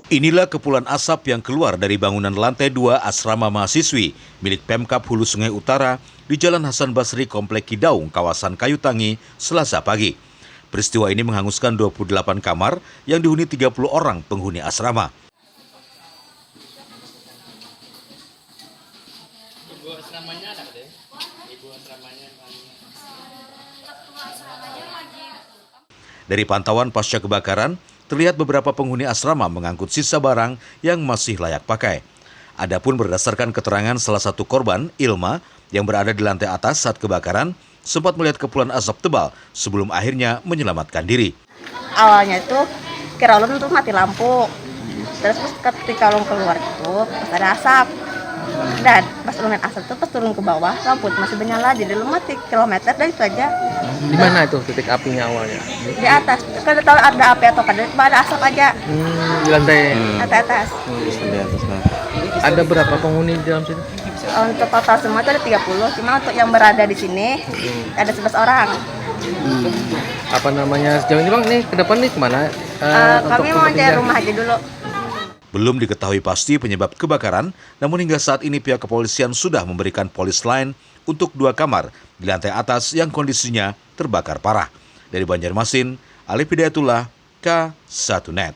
Inilah kepulan asap yang keluar dari bangunan lantai 2 asrama mahasiswi milik Pemkab Hulu Sungai Utara di Jalan Hasan Basri, Komplek Kidaung, kawasan Kayu Tangi, Selasa pagi. Peristiwa ini menghanguskan 28 kamar yang dihuni 30 orang penghuni asrama. Ibu asramanya ada deh. Ibu asramanya Dari pantauan pasca kebakaran, terlihat beberapa penghuni asrama mengangkut sisa barang yang masih layak pakai. Adapun berdasarkan keterangan salah satu korban, Ilma, yang berada di lantai atas saat kebakaran, sempat melihat kepulan asap tebal sebelum akhirnya menyelamatkan diri. Awalnya itu kira ulun tuh mati lampu. Terus ketika ulun keluar itu pas ada asap. Dan pas ulun lihat asap tuh pas turun ke bawah lampu masih menyala, jadi ulun mati kilometer dari itu aja. Di mana itu titik apinya awalnya? Di atas, kada tahu ada api atau kada, cuma ada asap aja. Di lantai. Atas. Ada berapa penghuni di dalam situ? Untuk total semua itu ada 30, cuma untuk yang berada di sini ada 11 orang. Apa namanya sejauh ini bang? Nih ke depan nih kemana? Kami mau cari rumah aja dulu. Belum diketahui pasti penyebab kebakaran, namun hingga saat ini pihak kepolisian sudah memberikan polis lain untuk 2 kamar di lantai atas yang kondisinya terbakar parah. Dari Banjarmasin, Alif Hidayatullah, K1 Net.